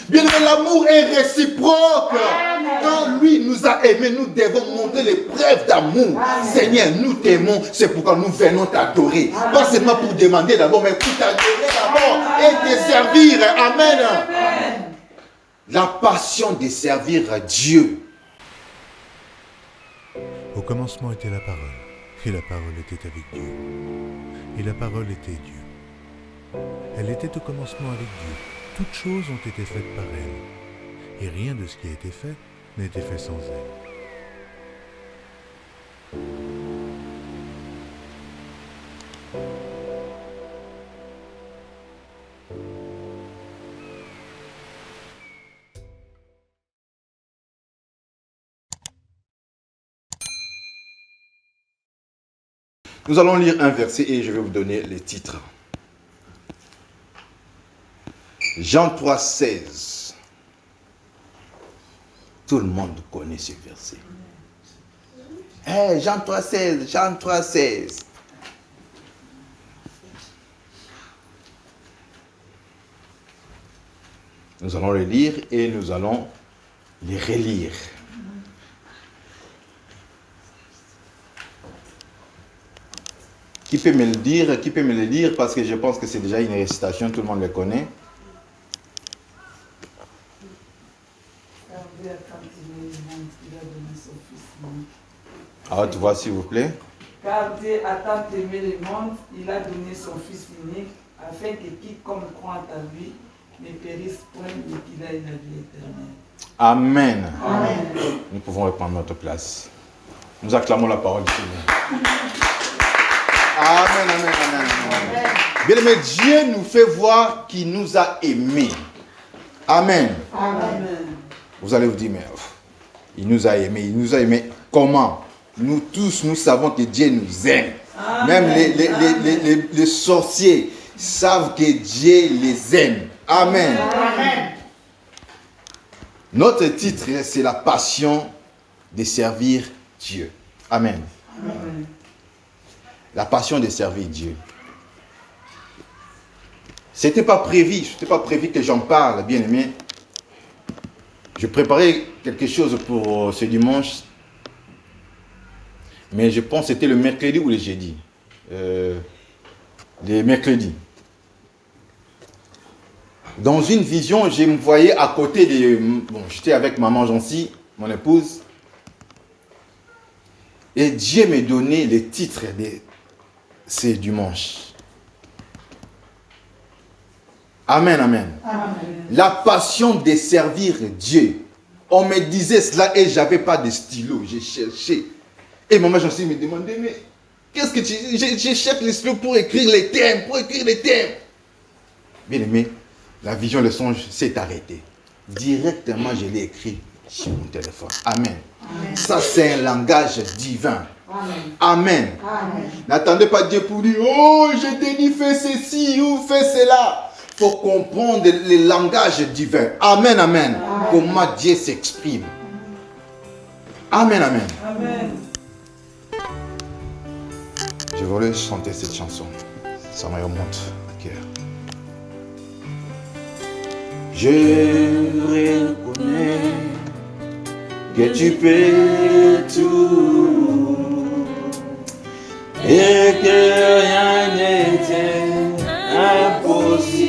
Bien aimé, l'amour est réciproque. Quand lui nous a aimés, nous devons montrer les preuves d'amour. Seigneur, nous t'aimons, c'est pourquoi nous venons t'adorer. Pas seulement pour demander d'abord, mais pour t'adorer d'abord et te servir. Amen. La passion de servir Dieu. Au commencement était la parole, et la parole était avec Dieu, et la parole était Dieu. Elle était au commencement avec Dieu. Toutes choses ont été faites par elle, et rien de ce qui a été fait n'a été fait sans elle. Nous allons lire un verset et je vais vous donner les titres. Jean 3, 16. Tout le monde connaît ce verset. Jean 3, 16, Jean 3, 16. Nous allons le lire et nous allons les relire. Qui peut me le dire? Qui peut me le dire? Parce que je pense que c'est déjà une récitation, tout le monde le connaît. Ah, tu vois, s'il vous plaît. Car Dieu a tant aimé le monde, il a donné son Fils unique, afin que quiconque croit en lui ne périsse point, mais qu'il ait la vie éternelle. Amen. Amen. Nous pouvons reprendre notre place. Nous acclamons la parole du Seigneur. Amen, amen, amen, amen. Bien aimé, Dieu nous fait voir qu'il nous a aimés. Amen. Amen. Vous allez vous dire, mais il nous a aimés. Il nous a aimés comment? Nous tous, nous savons que Dieu nous aime. Amen. Même les sorciers savent que Dieu les aime. Amen. Amen. Notre titre, c'est la passion de servir Dieu. Amen. Amen. La passion de servir Dieu. C'était pas prévu que j'en parle, bien aimé. Je préparais quelque chose pour ce dimanche, mais je pense que c'était le mercredi ou le jeudi. Le mercredi. Dans une vision, je me voyais à côté de... Bon, j'étais avec maman Jancy, mon épouse, et Dieu m'a donné le titre de ce dimanche. Amen, amen. Amen. La passion de servir Dieu. On me disait cela et je n'avais pas de stylo. J'ai cherché. Et maman Jancy me demandait, mais qu'est-ce que tu... Je cherche le stylo pour écrire les thèmes, Bien aimé, la vision, le songe s'est arrêté. Directement, je l'ai écrit sur mon téléphone. Amen. Amen. Ça, c'est un langage divin. Amen. Amen. Amen. N'attendez pas Dieu pour dire, oh, je t'ai dit, fais ceci ou fais cela. Il faut comprendre le langage divin. Amen, amen. Amen. Comment Dieu s'exprime. Amen, amen. Amen. Je voulais chanter cette chanson. Ça me remonte à cœur. Je reconnais que tu peux tout et que rien n'était impossible.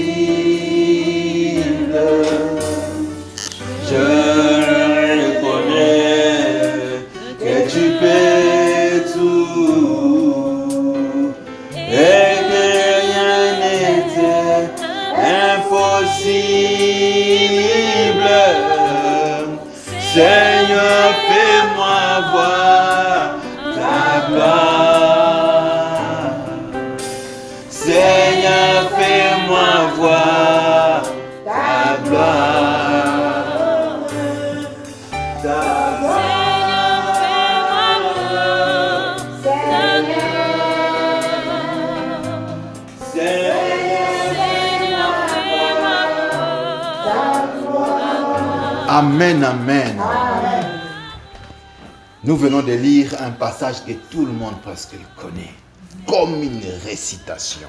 Je reconnais que tu peux tout et que rien n'était impossible. Seigneur, fais-moi voir ta gloire. Seigneur, fais-moi voir ta gloire. Ta gloire. Amen, amen. Amen. Nous venons de lire un passage que tout le monde presque connaît, comme une récitation.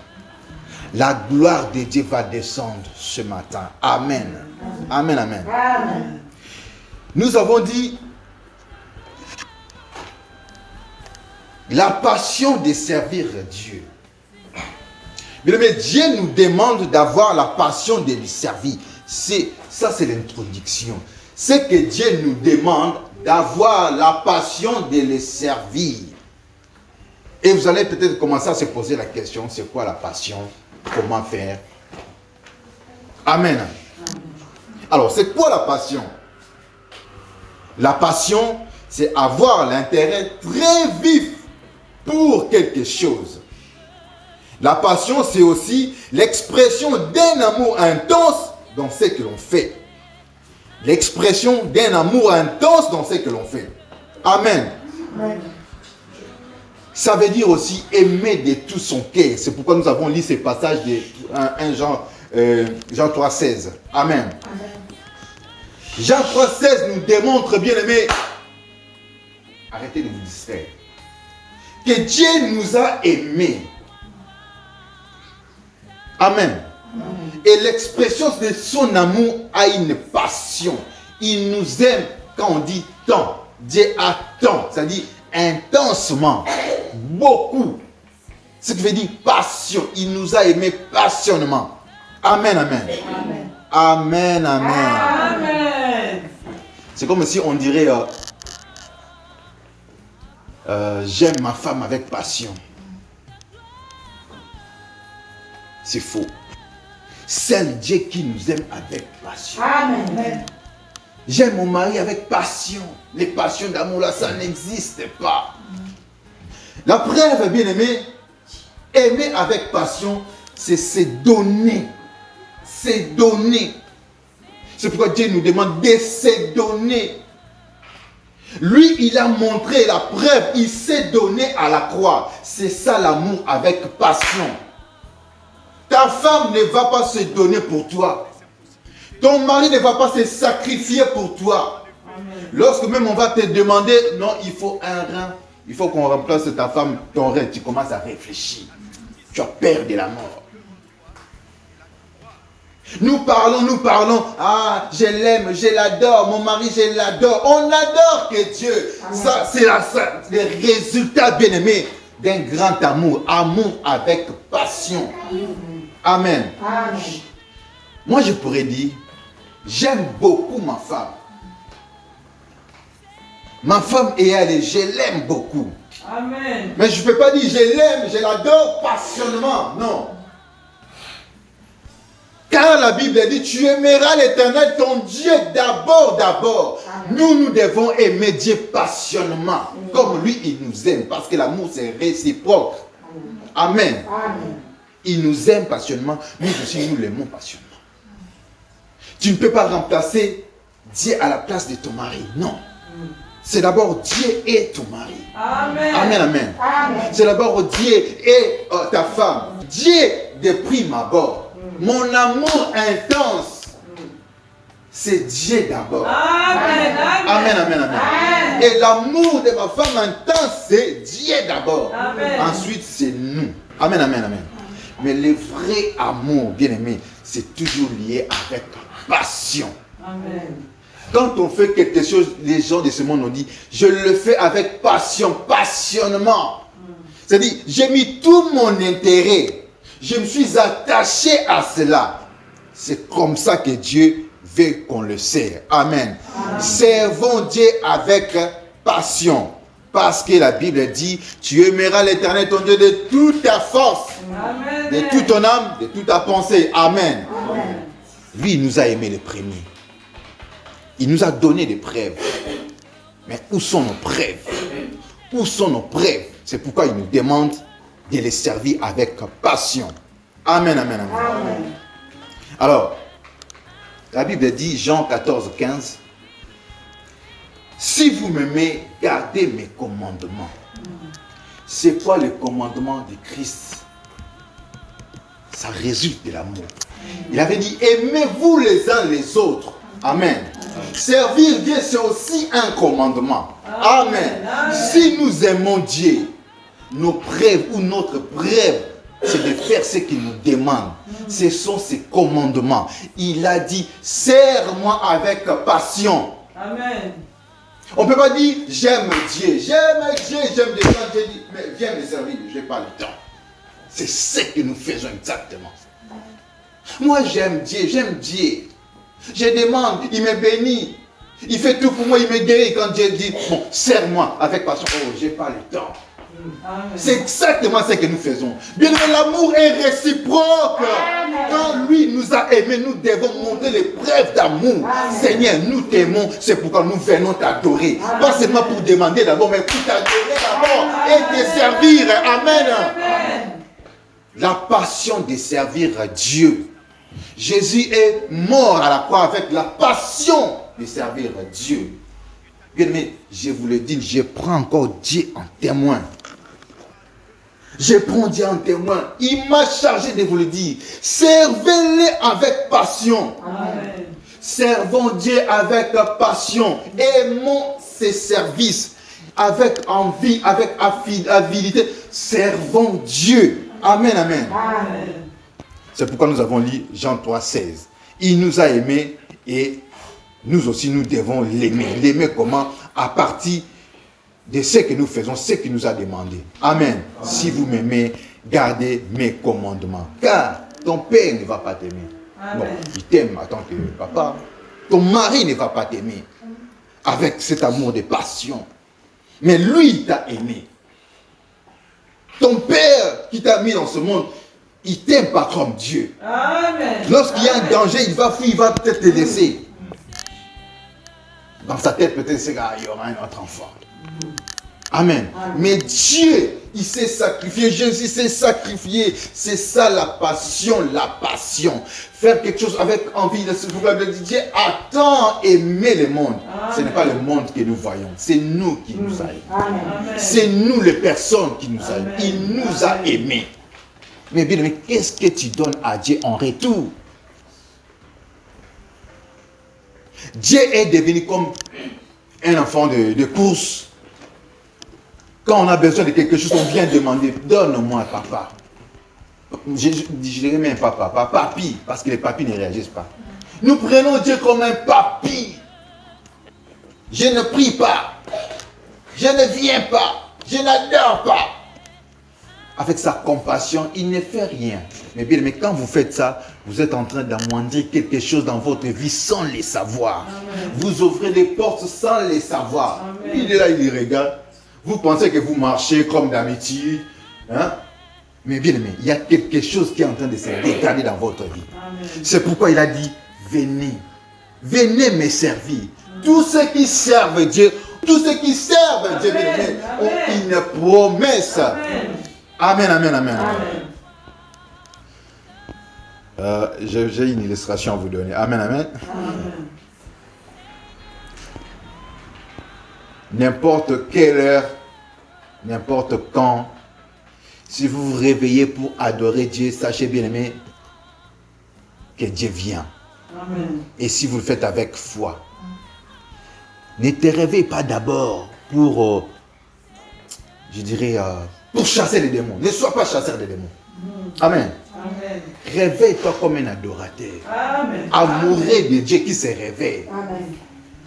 La gloire de Dieu va descendre ce matin. Amen. Amen, amen. Amen. Nous avons dit la passion de servir Dieu. Mais Dieu nous demande d'avoir la passion de lui servir. Ça, c'est l'introduction. C'est que Dieu nous demande d'avoir la passion de le servir. Et vous allez peut-être commencer à se poser la question, c'est quoi la passion? Comment faire? Amen. Alors, c'est quoi la passion? La passion, c'est avoir l'intérêt très vif pour quelque chose. La passion, c'est aussi l'expression d'un amour intense dans ce que l'on fait. L'expression d'un amour intense dans ce que l'on fait. Amen. Amen. Ça veut dire aussi aimer de tout son cœur. C'est pourquoi nous avons lu ces passages de 1 Jean 3,16. Amen. Amen. Jean 3,16 nous démontre, bien aimé, arrêtez de vous distraire, que Dieu nous a aimés. Amen. Et l'expression de son amour a une passion. Il nous aime quand on dit tant. Dieu a tant, c'est-à-dire intensement, beaucoup. Ce qui veut dire passion. Il nous a aimés passionnément. Amen, amen. Amen. Amen, amen. Amen. C'est comme si on dirait j'aime ma femme avec passion. C'est faux. C'est Dieu qui nous aime avec passion. Amen. J'aime mon mari avec passion. Les passions d'amour là, ça n'existe pas. La preuve, bien aimé, aimer avec passion, c'est se donner. Se donner. C'est pourquoi Dieu nous demande de se donner. Lui, il a montré la preuve. Il s'est donné à la croix. C'est ça l'amour avec passion. Ta femme ne va pas se donner pour toi. Ton mari ne va pas se sacrifier pour toi. Amen. Lorsque même on va te demander, non, il faut un rein. Il faut qu'on remplace ta femme, ton rein. Tu commences à réfléchir. Tu as peur de la mort. Nous parlons. Ah, je l'aime, je l'adore. Mon mari, je l'adore. On adore que Dieu. Amen. Ça, c'est le résultat, bien aimé, d'un grand amour. Amour avec passion. Amen. Amen. Moi, je pourrais dire, j'aime beaucoup ma femme. Ma femme est elle, je l'aime beaucoup. Amen. Mais je ne peux pas dire, je l'aime, je l'adore passionnément. Non. Car la Bible dit, tu aimeras l'Éternel, ton Dieu, d'abord. Nous devons aimer Dieu passionnément. Comme lui, il nous aime. Parce que l'amour, c'est réciproque. Amen. Amen. Il nous aime passionnément. Nous aussi, nous l'aimons passionnément. Tu ne peux pas remplacer Dieu à la place de ton mari. Non. C'est d'abord Dieu et ton mari. Amen. Amen, amen. Amen. C'est d'abord Dieu et ta femme. Dieu de prime abord. Mon amour intense, c'est Dieu d'abord. Amen. Amen, amen, amen. Et l'amour de ma femme intense, c'est Dieu d'abord. Ensuite, c'est nous. Amen, amen, amen. Mais le vrai amour, bien aimé, c'est toujours lié avec passion. Amen. Quand on fait quelque chose, les gens de ce monde ont dit, je le fais avec passion, passionnement. C'est-à-dire, j'ai mis tout mon intérêt. Je me suis attaché à cela. C'est comme ça que Dieu veut qu'on le sert. Amen. Amen. Servons Dieu avec passion. Parce que la Bible dit, tu aimeras l'Éternel ton Dieu de toute ta force, Amen. De toute ton âme, de toute ta pensée. Amen. Amen. Lui, il nous a aimés les premiers. Il nous a donné des preuves. Mais où sont nos preuves? Où sont nos preuves? C'est pourquoi il nous demande de les servir avec passion. Amen, amen, amen. Amen. Alors, la Bible dit, Jean 14, 15, si vous m'aimez, gardez mes commandements. C'est quoi le commandement de Christ? Ça résulte de l'amour. Il avait dit, aimez-vous les uns les autres. Amen. Servir Dieu, c'est aussi un commandement. Amen. Amen. Si nous aimons Dieu, nos preuves ou notre preuve c'est de faire ce qu'il nous demande. Ce sont ses commandements. Il a dit, sers-moi avec passion. Amen. On ne peut pas dire, j'aime Dieu, j'aime Dieu, j'aime des gens. Dieu dit, mais viens me servir, je n'ai pas le temps. C'est ce que nous faisons exactement. Moi, j'aime Dieu, j'aime Dieu. Je demande, il me bénit. Il fait tout pour moi, il me guérit quand Dieu dit, bon, sers-moi avec passion. Oh, je n'ai pas le temps. C'est exactement ce que nous faisons. Bien aimé, l'amour est réciproque. Quand lui nous a aimés, nous devons montrer les preuves d'amour. Seigneur, nous t'aimons, c'est pourquoi nous venons t'adorer. Pas seulement pour demander d'abord, mais pour t'adorer d'abord et te servir. Amen. La passion de servir à Dieu. Jésus est mort à la croix avec la passion de servir à Dieu. Bien aimé, je vous le dis, je prends encore Dieu en témoin. Je prends Dieu en témoin. Il m'a chargé de vous le dire. Servez-les avec passion. Amen. Servons Dieu avec passion. Aimons ses services avec envie, avec avidité. Servons Dieu. Amen, amen. Amen. C'est pourquoi nous avons lu Jean 3, 16. Il nous a aimés et nous aussi nous devons l'aimer. L'aimer comment? À partir de ce que nous faisons, ce qu'il nous a demandé. Amen. Si vous m'aimez, gardez mes commandements. Car ton père ne va pas t'aimer. Bon, il t'aime en tant que papa. Ton mari ne va pas t'aimer avec cet amour de passion. Mais lui, il t'a aimé. Ton père qui t'a mis dans ce monde, il ne t'aime pas comme Dieu. Amen. Lorsqu'il y a un danger, il va fuir, il va peut-être te laisser. Dans sa tête, peut-être, c'est qu'il y aura un autre enfant. Amen. Mais Dieu, il s'est sacrifié. Jésus s'est sacrifié. C'est ça la passion, la passion. Faire quelque chose avec envie de se vouloir. Dieu a tant aimé le monde. Ce n'est pas le monde que nous voyons. C'est nous qui nous aimons. C'est nous les personnes qui nous aiment. Il nous a aimés. Mais bien, mais qu'est-ce que tu donnes à Dieu en retour? Dieu est devenu comme un enfant de course. Quand on a besoin de quelque chose, on vient demander, donne-moi papa. Je dirais même papa, papi, parce que les papis ne réagissent pas. Nous prenons Dieu comme un papi. Je ne prie pas, je ne viens pas, je n'adore pas. Avec sa compassion, il ne fait rien. Mais bien, mais quand vous faites ça, vous êtes en train d'amoindrir quelque chose dans votre vie sans le savoir. Amen. Vous ouvrez des portes sans le savoir. Amen. Il est là, il regarde. Vous pensez que vous marchez comme d'habitude. Hein? Mais bien aimé, il y a quelque chose qui est en train de se dégrader dans votre vie. C'est pourquoi il a dit, venez. Venez me servir. Tous ceux qui servent Dieu, tous ceux qui servent Dieu, bien aimé, ont une promesse. Amen, amen, amen. J'ai une illustration à vous donner. Amen, amen. N'importe quelle heure, n'importe quand, si vous vous réveillez pour adorer Dieu, sachez bien aimé que Dieu vient. Amen. Et si vous le faites avec foi, ne te réveillez pas d'abord pour, je dirais, pour chasser les démons. Ne sois pas chasseur des démons. Amen. Amen. Réveille-toi comme un adorateur. Amen. Amoureux de Dieu qui se réveille. Amen.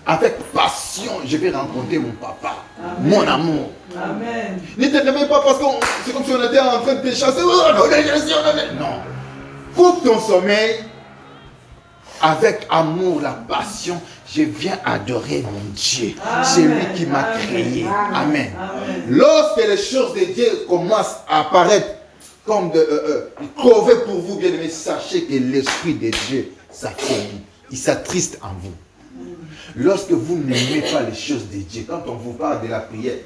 Avec passion, je vais rencontrer mon papa. Amen. Mon amour. Amen. Ne te réveille pas parce que c'est comme si on était en train de te chasser. Non. Coupe ton sommeil avec amour, la passion. Je viens adorer mon Dieu. C'est lui qui m'a créé. Amen. Amen. Lorsque les choses de Dieu commencent à apparaître comme crever pour vous, bien aimés, sachez que l'Esprit de Dieu s'affaiblit. Il s'attriste en vous. Lorsque vous n'aimez pas les choses de Dieu, quand on vous parle de la prière,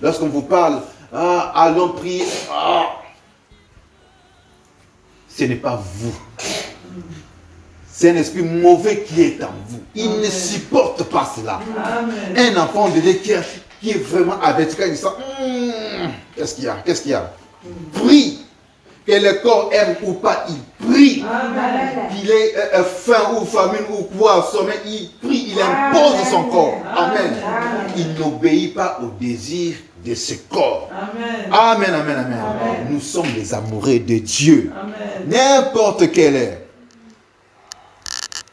lorsqu'on vous parle, allons prier, ce n'est pas vous. C'est un esprit mauvais qui est en vous. Il ne supporte pas cela. Amen. Un enfant de Dieu qui est vraiment avec quand il sent, qu'est-ce qu'il y a? Qu'est-ce qu'il y a? Prie. Que le corps aime ou pas, il prie. Qu'il ait faim ou famine ou quoi, sommeil, il prie, il impose son corps. Amen. Il n'obéit pas au désir de ce corps. Amen. Amen, amen, amen. Amen. Nous sommes les amoureux de Dieu. Amen. N'importe quelle heure.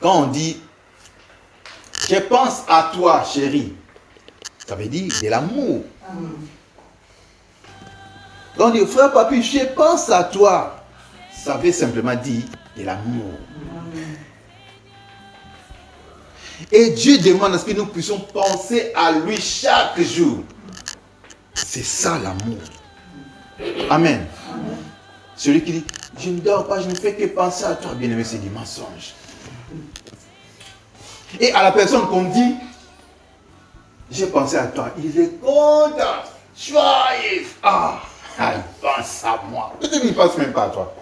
Quand on dit, je pense à toi, chérie, ça veut dire de l'amour. Quand on dit, frère papi, je pense à toi, ça veut simplement dire de l'amour. Et Dieu demande à ce que nous puissions penser à lui chaque jour. C'est ça l'amour. Amen. Celui qui dit, je ne dors pas, je ne fais que penser à toi, bien aimé, c'est du mensonge. Et à la personne qu'on dit, j'ai pensé à toi, il est content, joyeux. Ah, il pense à moi. Peut-être qu'il ne pense même pas à toi.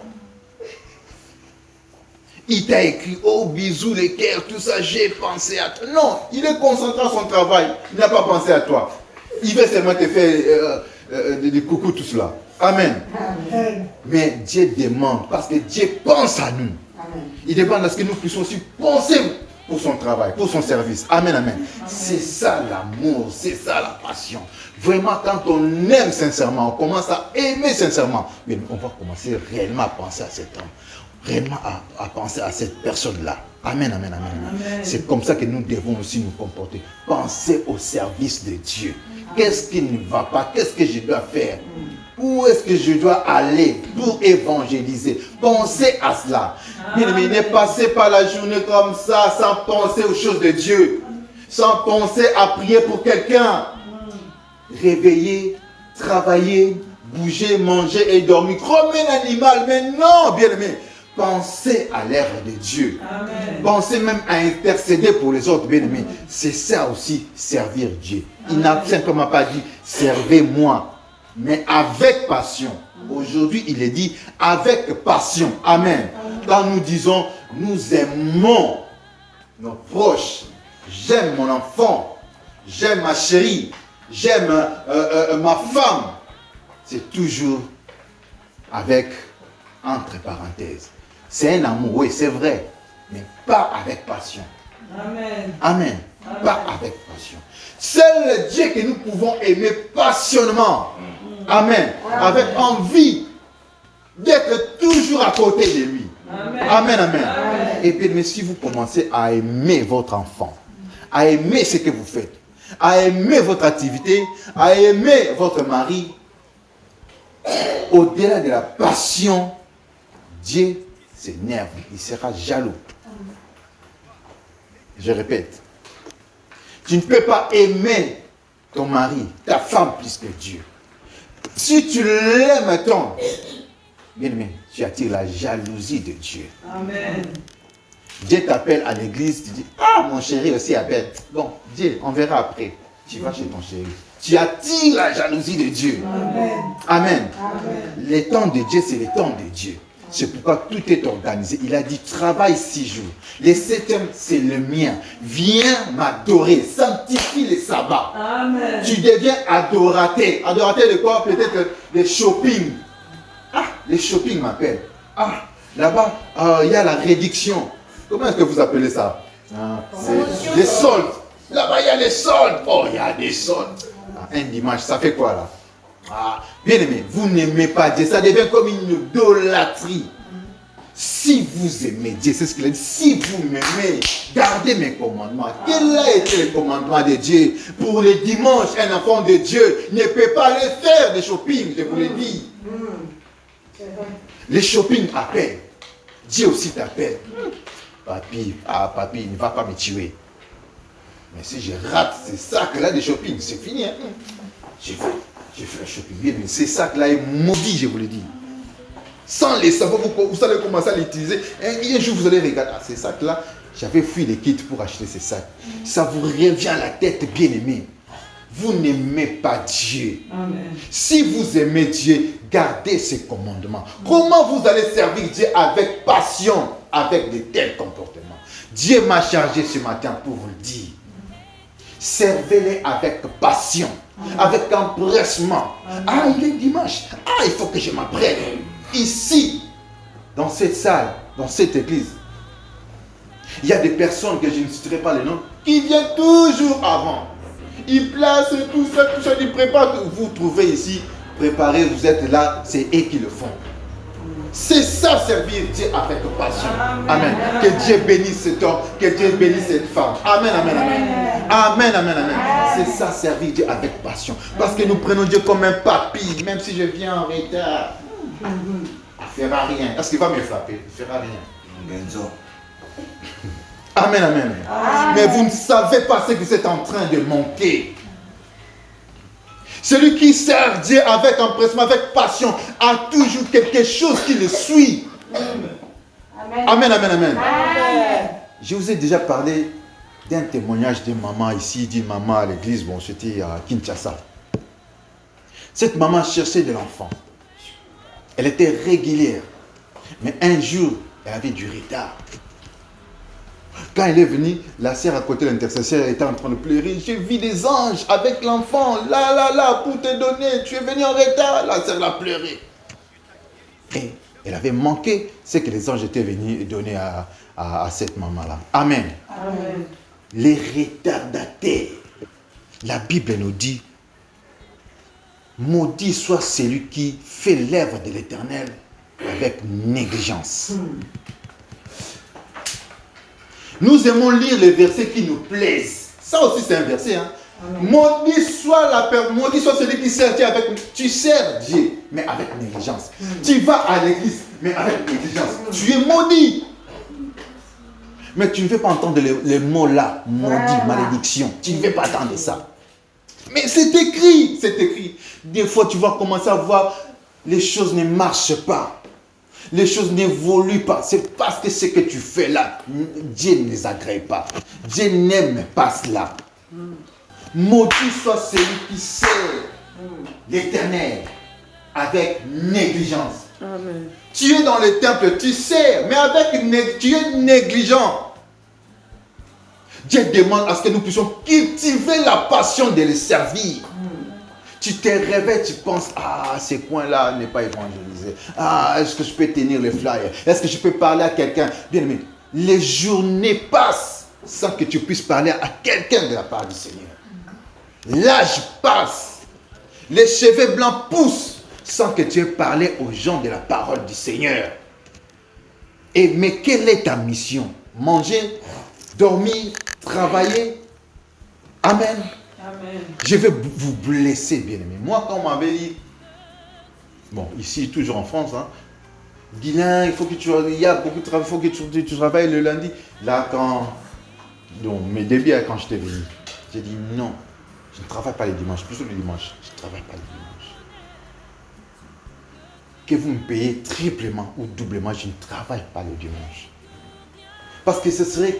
Il t'a écrit, oh bisous, les cœurs, tout ça, j'ai pensé à toi. Non, il est concentré à son travail, il n'a pas pensé à toi. Il veut seulement te faire des coucou, tout cela. Amen. Amen. Mais Dieu demande, parce que Dieu pense à nous. Amen. Il demande à ce que nous puissions aussi penser pour son travail, pour son service. Amen, amen. Amen. C'est ça l'amour, c'est ça la passion. Vraiment, quand on aime sincèrement, on commence à aimer sincèrement, mais on va commencer réellement à penser à cet homme, réellement à penser à cette personne-là. Amen, amen, amen, amen. C'est comme ça que nous devons aussi nous comporter. Penser au service de Dieu. Qu'est-ce qui ne va pas? Qu'est-ce que je dois faire? Où est-ce que je dois aller pour évangéliser? Pensez à cela. Bien aimé, ne passez pas la journée comme ça sans penser aux choses de Dieu. Sans penser à prier pour quelqu'un. Réveiller, travailler, bouger, manger et dormir comme un animal. Mais non, bien aimé. Pensez à l'œuvre de Dieu. Amen. Pensez même à intercéder pour les autres, bien aimés. C'est ça aussi, servir Dieu. Il n'a simplement pas dit, servez-moi, mais avec passion. Aujourd'hui, il est dit, avec passion. Amen. Quand nous disons, nous aimons nos proches, j'aime mon enfant, j'aime ma chérie, j'aime ma femme, c'est toujours avec, entre parenthèses. C'est un amour, oui, c'est vrai, mais pas avec passion. Amen. Amen. Amen. Pas avec passion. C'est le Dieu que nous pouvons aimer passionnément. Amen. Amen. Avec envie d'être toujours à côté de lui. Amen. Amen. Amen. Amen. Et puis, mais si vous commencez à aimer votre enfant, à aimer ce que vous faites, à aimer votre activité, à aimer votre mari, au-delà de la passion, Dieu s'énerve, il sera jaloux. Je répète, tu ne peux pas aimer ton mari, ta femme plus que Dieu. Si tu l'aimes tant, bien aimé, tu attires la jalousie de Dieu. Amen. Dieu t'appelle à l'église, tu dis, ah, mon chéri aussi appelle. Bon, Dieu, on verra après. Tu vas chez ton chéri. Tu attires la jalousie de Dieu. Amen. Amen. Amen. Le temps de Dieu, c'est le temps de Dieu. C'est pourquoi tout est organisé. Il a dit, travaille 6 jours. Le 7e, c'est le mien. Viens m'adorer. Sanctifie les sabbats. Amen. Tu deviens adorateur. Adorateur de quoi? Peut-être des shopping. Ah, les shopping m'appellent. Ah, là-bas, il y a la réduction. Comment est-ce que vous appelez ça? C'est les soldes. Là-bas, il y a les soldes. Oh, il y a des soldes. Un dimanche, ça fait quoi là? Ah, bien aimé, vous n'aimez pas Dieu, ça devient comme une idolâtrie. Si vous aimez Dieu, c'est ce qu'il a dit, si vous m'aimez, gardez mes commandements. Quel a été le commandement de Dieu? Pour les dimanches, un enfant de Dieu ne peut pas aller faire des shopping, je vous l'ai dit. Les shopping appellent. Dieu aussi t'appelle. Papi, papi, il ne va pas me tuer. Mais si je rate ces sacs-là de shopping, c'est fini. Hein? J'ai fait un shopping bien, mais ces sacs-là est maudit, je vous le dis. Sans les savoir, vous allez commencer à l'utiliser. Un jour, vous allez regarder, ces sacs-là, j'avais fui les kits pour acheter ces sacs. Ça vous revient à la tête, bien aimé. Vous n'aimez pas Dieu. Amen. Si vous aimez Dieu, gardez ses commandements. Comment vous allez servir Dieu avec passion, avec de tels comportements? Dieu m'a chargé ce matin pour vous le dire. Servez-les avec passion, avec empressement. Ah, il est dimanche. Ah, il faut que je m'apprenne. Ici, dans cette salle, dans cette église, il y a des personnes que je ne citerai pas les noms, qui viennent toujours avant. Il place tout ça, il prépare. Vous trouvez ici, préparé, vous êtes là, c'est eux qui le font. C'est ça, servir Dieu avec passion. Amen. Que Dieu bénisse cet homme, que Dieu bénisse cette femme. Amen, amen, amen. Amen, amen, amen. C'est ça, servir Dieu avec passion. Parce que nous prenons Dieu comme un papy, même si je viens en retard. Il ne fera rien. Est-ce qu'il va me frapper? Il ne fera rien. Amen, amen. Mais vous ne savez pas ce que vous êtes en train de manquer. Celui qui sert Dieu avec empressement, avec passion, a toujours quelque chose qui le suit. Amen, amen, amen. Amen. Je vous ai déjà parlé d'un témoignage d'une maman ici, d'une maman à l'église. Bon, c'était à Kinshasa. Cette maman cherchait de l'enfant. Elle était régulière. Mais un jour, elle avait du retard. Quand elle est venue, la sœur à côté de l'intercesseur était en train de pleurer. J'ai vu des anges avec l'enfant, là, pour te donner. Tu es venu en retard. La sœur l'a pleuré. Et elle avait manqué ce que les anges étaient venus donner à cette maman-là. Amen. Amen. Les retardataires. La Bible nous dit, maudit soit celui qui fait l'œuvre de l'Éternel avec négligence. Nous aimons lire les versets qui nous plaisent. Ça aussi c'est un verset. Hein? Maudit soit celui qui sert Dieu avec... Tu sers Dieu, mais avec négligence. Tu vas à l'église, mais avec négligence. Tu es maudit. Mais tu ne veux pas entendre les mots là. Maudit, malédiction. Tu ne veux pas entendre ça. Mais c'est écrit. C'est écrit. Des fois tu vas commencer à voir les choses ne marchent pas. Les choses n'évoluent pas. C'est parce que ce que tu fais là, Dieu ne les agrée pas. Dieu n'aime pas cela. Maudit soit celui qui sert l'Éternel avec négligence. Amen. Tu es dans le temple, tu sers, mais tu es négligent. Dieu demande à ce que nous puissions cultiver la passion de le servir. Tu te réveilles, tu penses, ce coin-là n'est pas évangélisé. Est-ce que je peux tenir les flyers? Est-ce que je peux parler à quelqu'un? Bien aimé, les journées passent sans que tu puisses parler à quelqu'un de la part du Seigneur. L'âge passe. Les cheveux blancs poussent sans que tu aies parlé aux gens de la parole du Seigneur. Mais quelle est ta mission? Manger, dormir, travailler? Amen. Amen. Je vais vous blesser, bien-aimés. Moi, quand on m'avait dit, bon, ici, toujours en France, hein, Guilain, il y a beaucoup de travail, il faut que tu travailles le lundi. Là, donc, mes débuts, quand j'étais venu, j'ai dit non, je ne travaille pas les dimanches, plutôt le dimanche, je ne travaille pas les dimanches. Que vous me payez triplement ou doublement, je ne travaille pas le dimanche. Parce que ce serait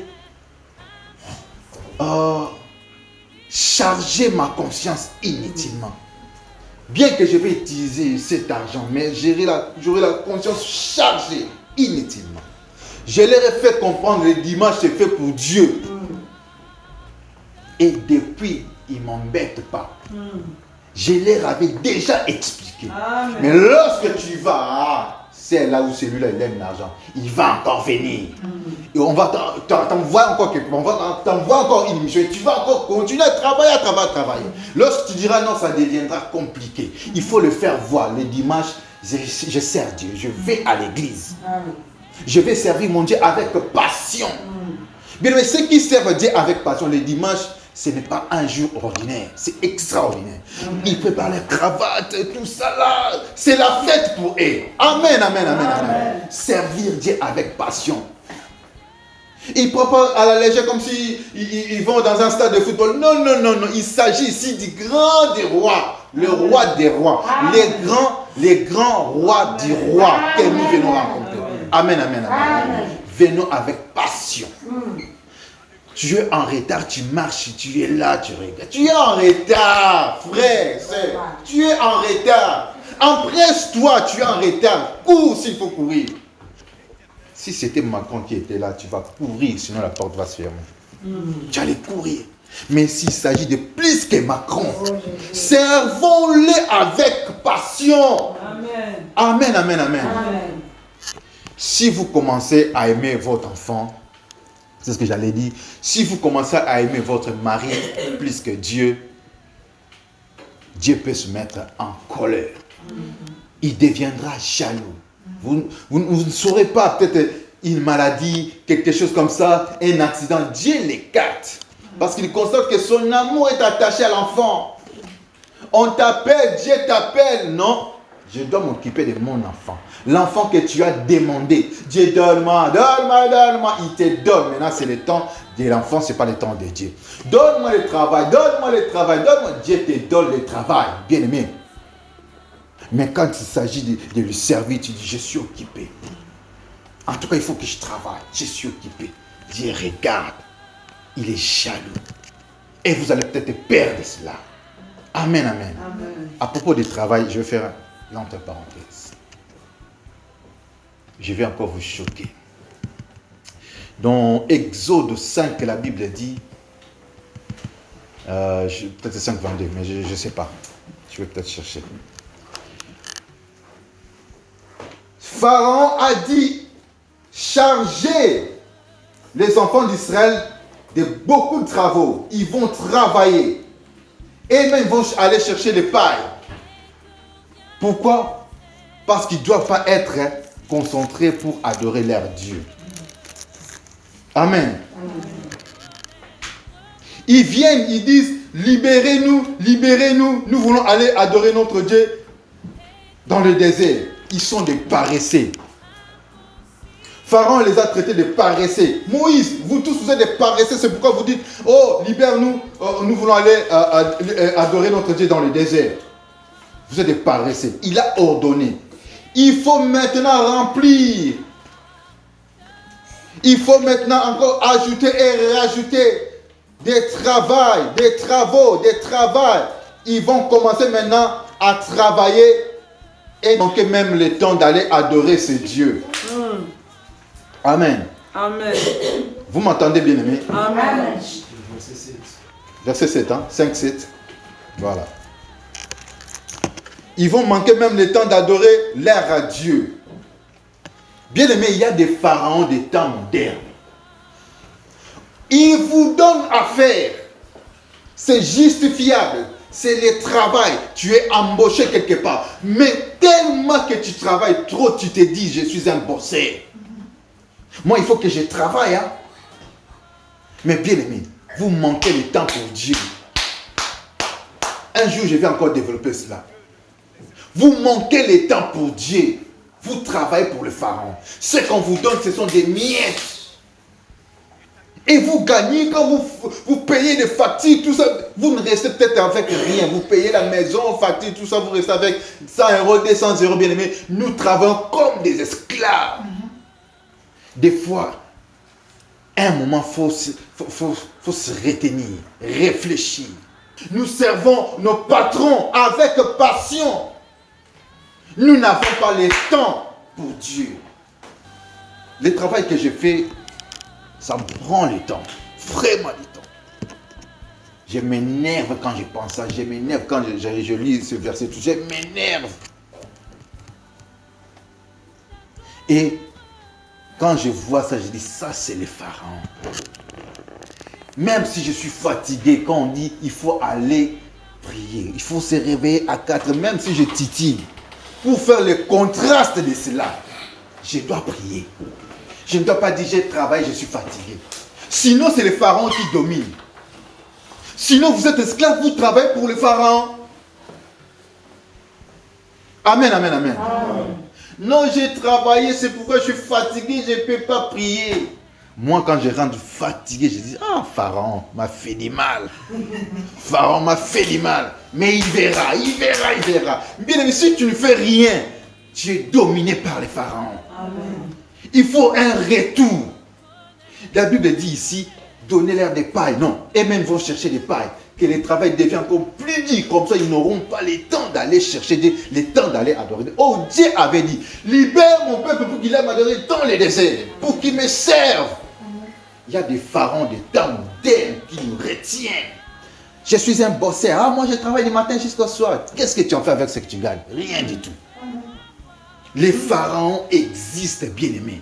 charger ma conscience inutilement. Bien que je vais utiliser cet argent, mais j'aurai la conscience chargée inutilement. Je leur ai fait comprendre le dimanche c'est fait pour Dieu. Et depuis, ils ne m'embêtent pas. Je leur avais déjà expliqué. Amen. Mais lorsque tu vas, c'est là où celui-là il aime l'argent. Il va encore venir. Et on va t'envoyer encore quelque chose. On va t'envoyer encore une mission. Et tu vas encore continuer à travailler. Lorsque tu diras non, ça deviendra compliqué. Il faut le faire voir. Le dimanche, je sers Dieu. Je vais à l'église. Je vais servir mon Dieu avec passion. Bien, mais ceux qui servent Dieu avec passion, le dimanche, ce n'est pas un jour ordinaire, c'est extraordinaire. Ils préparent les cravates, tout ça là. C'est la fête pour eux. Amen, amen, amen, amen. Servir Dieu avec passion. Ils préparent à la légère comme si ils vont dans un stade de football. Non. Il s'agit ici du grand des rois. Le roi des rois. Les grands rois du roi que nous venons rencontrer. Amen, amen, amen. Venons avec passion. Tu es en retard, tu marches, tu es là, tu regardes. Tu es en retard, frère, sœur. Tu es en retard. Empresse-toi, tu es en retard. Cours s'il faut courir. Si c'était Macron qui était là, tu vas courir, sinon la porte va se fermer. Tu allais courir. Mais s'il s'agit de plus que Macron, servons-les avec passion. Amen. Amen, amen, amen. Amen. Si vous commencez à aimer votre enfant, c'est ce que j'allais dire. Si vous commencez à aimer votre mari plus que Dieu, Dieu peut se mettre en colère. Il deviendra jaloux. Vous ne saurez pas, peut-être une maladie, quelque chose comme ça, un accident. Dieu l'écarte. Parce qu'il constate que son amour est attaché à l'enfant. On t'appelle, Dieu t'appelle. Non, je dois m'occuper de mon enfant. L'enfant que tu as demandé. Dieu, donne-moi, donne-moi, donne-moi. Il te donne. Maintenant, c'est le temps de l'enfant, ce n'est pas le temps de Dieu. Donne-moi le travail, donne-moi le travail, donne-moi. Dieu te donne le travail, bien aimé. Mais quand il s'agit de lui servir, tu dis, je suis occupé. En tout cas, il faut que je travaille. Je suis occupé. Dieu regarde. Il est jaloux. Et vous allez peut-être perdre cela. Amen, amen. Amen. À propos du travail, je vais faire une entre parenthèse. Je vais encore vous choquer. Dans Exode 5, la Bible dit, peut-être c'est 5, 22, mais je ne sais pas. Je vais peut-être chercher. Pharaon a dit, chargez les enfants d'Israël de beaucoup de travaux. Ils vont travailler. Et même ils vont aller chercher les pailles. Pourquoi? Parce qu'ils ne doivent pas être concentrés pour adorer leur Dieu. Amen. Ils viennent, ils disent, libérez-nous, libérez-nous. Nous voulons aller adorer notre Dieu dans le désert. Ils sont des paresseux. Pharaon les a traités de paresseux. Moïse, vous tous, vous êtes des paresseux. C'est pourquoi vous dites, oh, libère-nous, nous voulons aller adorer notre Dieu dans le désert. Vous êtes des paresseux. Il a ordonné. Il faut maintenant remplir. Il faut maintenant encore ajouter et rajouter des travaux. Ils vont commencer maintenant à travailler et donc même le temps d'aller adorer ce Dieu. Amen. Amen. Vous m'entendez, bien aimé? Amen. Verset 7, hein? 5, 7. Voilà. Ils vont manquer même le temps d'adorer leur Dieu. Bien aimé, il y a des pharaons des temps modernes. Ils vous donnent à faire. C'est justifiable. C'est le travail. Tu es embauché quelque part. Mais tellement que tu travailles trop, tu te dis, je suis un bosseur. Moi, il faut que je travaille. Hein? Mais bien aimé, vous manquez le temps pour Dieu. Un jour, je vais encore développer cela. Vous manquez le temps pour Dieu. Vous travaillez pour le pharaon. Ce qu'on vous donne, ce sont des miettes. Et vous gagnez quand vous payez des factures, tout ça. Vous ne restez peut-être avec rien. Vous payez la maison, facture, tout ça. Vous restez avec 100 euros, 200 euros, bien aimé. Nous travaillons comme des esclaves. Des fois, à un moment, faut se retenir, réfléchir. Nous servons nos patrons avec passion. Nous n'avons pas le temps pour Dieu. Le travail que je fais, ça me prend le temps. Vraiment le temps. Je m'énerve quand je pense ça. Je m'énerve quand je lis ce verset. Je m'énerve. Et quand je vois ça, je dis, ça c'est les pharaons. Même si je suis fatigué, quand on dit, il faut aller prier. Il faut se réveiller à 4, même si je titille. Pour faire le contraste de cela, je dois prier. Je ne dois pas dire, j'ai travaillé, je suis fatigué. Sinon, c'est les pharaons qui dominent. Sinon, vous êtes esclaves, vous travaillez pour les pharaons. Amen, amen, amen. Amen. Non, j'ai travaillé, c'est pourquoi je suis fatigué, je ne peux pas prier. Moi, quand je rentre fatigué, je dis, ah, Pharaon m'a fait du mal. Pharaon m'a fait du mal. Mais il verra. Bien aimé, si tu ne fais rien, tu es dominé par les pharaons. Amen. Il faut un retour. La Bible dit ici, donnez-leur des pailles. Non, et même vont chercher des pailles. Que le travail devient encore plus dur. Comme ça, ils n'auront pas le temps d'aller chercher Dieu, le temps d'aller adorer. Oh, Dieu avait dit, libère mon peuple pour qu'il aille m'adorer dans les déserts, pour qu'il me serve. Il y a des pharaons de temps modernes qui nous retiennent. Je suis un bosseur. Ah, moi, je travaille du matin jusqu'au soir. Qu'est-ce que tu en fais avec ce que tu gagnes? Rien du tout. Les pharaons existent, bien aimés.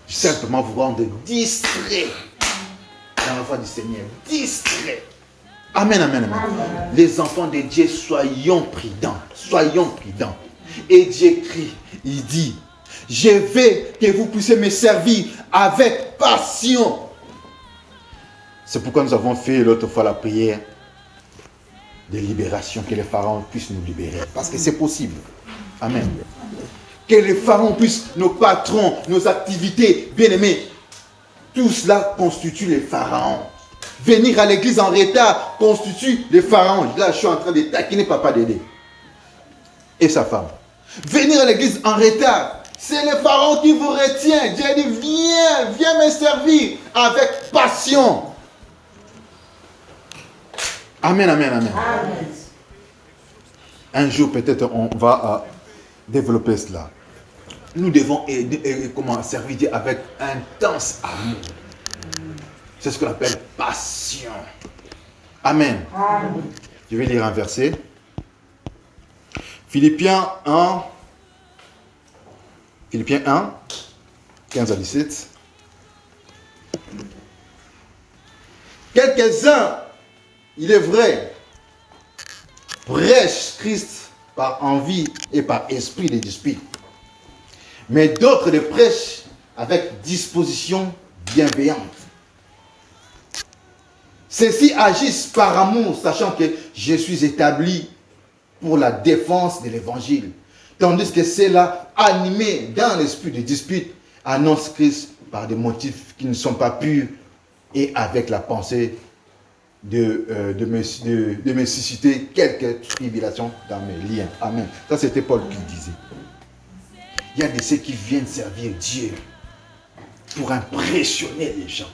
Simplement vous rendre distrait. Dans la foi du Seigneur, distrait. Amen, amen, amen. Les enfants de Dieu, soyons prudents. Soyons prudents. Et Dieu crie, il dit, je veux que vous puissiez me servir avec passion. C'est pourquoi nous avons fait l'autre fois la prière de libération, que les pharaons puissent nous libérer. Parce que c'est possible. Amen. Que les pharaons puissent, nos patrons, nos activités, bien-aimés, tout cela constitue les pharaons. Venir à l'église en retard constitue les pharaons. Là, je suis en train de taquiner Papa Dédé et sa femme. Venir à l'église en retard, c'est le pharaon qui vous retient. Dieu dit, viens me servir avec passion. Amen, amen, amen. Amen. Un jour, peut-être, on va développer cela. Nous devons servir Dieu avec intense amour. C'est ce qu'on appelle passion. Amen. Amen. Je vais lire un verset. Philippiens 1, 15 à 17. Quelques-uns, il est vrai, prêchent Christ par envie et par esprit de dispute. Mais d'autres le prêchent avec disposition bienveillante. Ceux-ci agissent par amour, sachant que je suis établi pour la défense de l'évangile. Tandis que ceux-là, animés dans l'esprit de dispute, annoncent Christ par des motifs qui ne sont pas purs et avec la pensée de me susciter quelques tribulations dans mes liens. Amen. Ça, c'était Paul qui le disait. Il y a de ceux qui viennent servir Dieu pour impressionner les gens.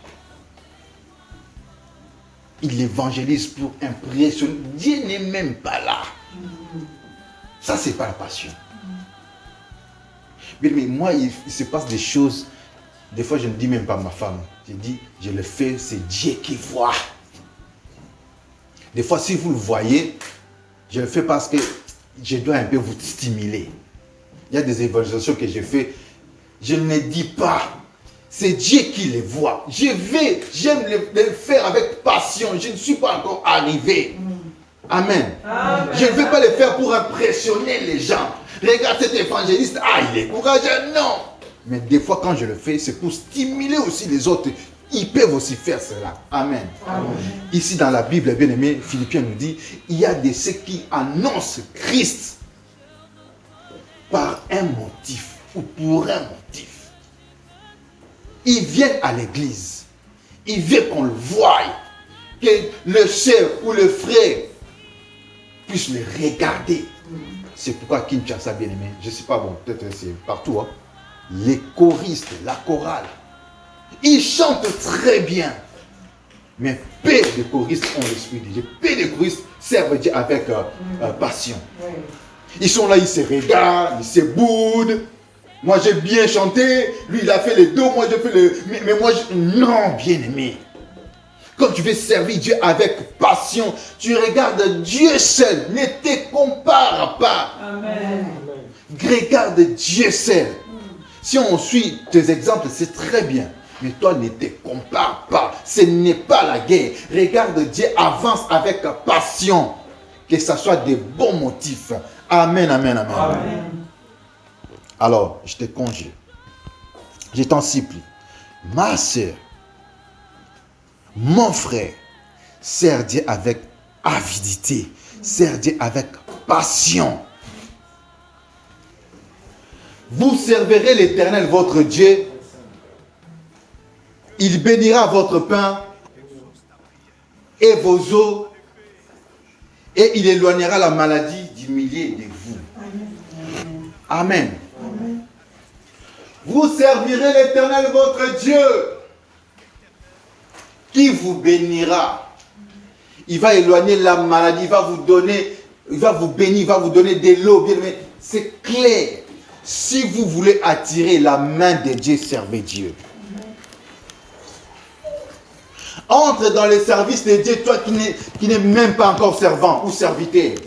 Il évangélise pour impressionner. Dieu n'est même pas là. Ça, c'est pas la passion. Mais moi, il se passe des choses. Des fois, je ne dis même pas à ma femme. Je dis, je le fais, c'est Dieu qui voit. Des fois, si vous le voyez, je le fais parce que je dois un peu vous stimuler. Il y a des évangélisations que je fais. Je ne les dis pas. C'est Dieu qui les voit. J'aime les faire avec passion. Je ne suis pas encore arrivé. Amen. Amen. Je ne vais pas les faire pour impressionner les gens. Regarde cet évangéliste, il est courageux. Non. Mais des fois, quand je le fais, c'est pour stimuler aussi les autres. Ils peuvent aussi faire cela. Amen. Amen. Ici, dans la Bible, bien aimé, Philippiens nous dit, il y a de ceux qui annoncent Christ par un motif ou pour un motif. Ils viennent à l'église. Ils veulent qu'on le voie. Que le chef ou le frère puisse le regarder. C'est pourquoi Kinshasa, bien aimé, je ne sais pas, bon, peut-être c'est partout, hein, les choristes, la chorale, ils chantent très bien. Mais peu de choristes ont l'esprit de Dieu. Peu de choristes servent Dieu avec passion. Ils sont là, ils se regardent, ils se boudent. Moi j'ai bien chanté, lui il a fait les dos, moi j'ai fait le... Mais moi, non, bien aimé. Quand tu veux servir Dieu avec passion, tu regardes Dieu seul, ne te compare pas. Amen. Regarde Dieu seul. Si on suit tes exemples, c'est très bien. Mais toi, ne te compare pas. Ce n'est pas la guerre. Regarde Dieu, avance avec passion. Que ce soit des bons motifs. Amen, amen, amen. Amen. Alors, je te conjure. Je t'en supplie. Ma soeur, mon frère, sers Dieu avec avidité. Sers Dieu avec passion. Vous servirez l'Éternel, votre Dieu. Il bénira votre pain et vos eaux. Et il éloignera la maladie du milieu de vous. Amen. Amen. Vous servirez l'Éternel, votre Dieu, qui vous bénira. Il va éloigner la maladie, il va vous donner, il va vous bénir, il va vous donner de l'eau. C'est clair. Si vous voulez attirer la main de Dieu, servez Dieu. Entre dans les services de Dieu, toi qui n'es même pas encore servant ou serviteur.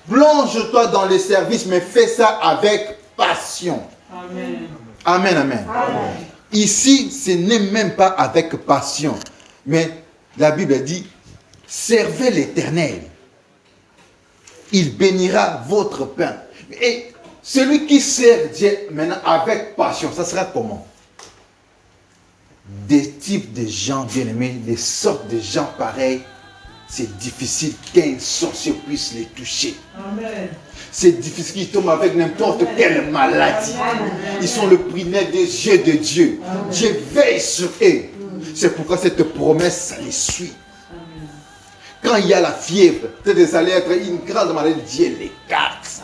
Plonge-toi dans les services, mais fais ça avec passion. Amen. Amen, amen. Amen. Ici, ce n'est même pas avec passion. Mais la Bible dit, servez l'Éternel. Il bénira votre pain. Et celui qui sert Dieu maintenant avec passion, ça sera comment? Des types de gens bien-aimés, des sortes de gens pareils, c'est difficile qu'un sorcier puisse les toucher. Amen. C'est difficile qu'ils tombent avec n'importe quelle maladie. Ils sont le privilège des yeux de Dieu. Dieu veille sur eux. C'est pourquoi cette promesse, ça les suit. Quand il y a la fièvre, peut-être ça allait être une grande maladie, Dieu l'écarte.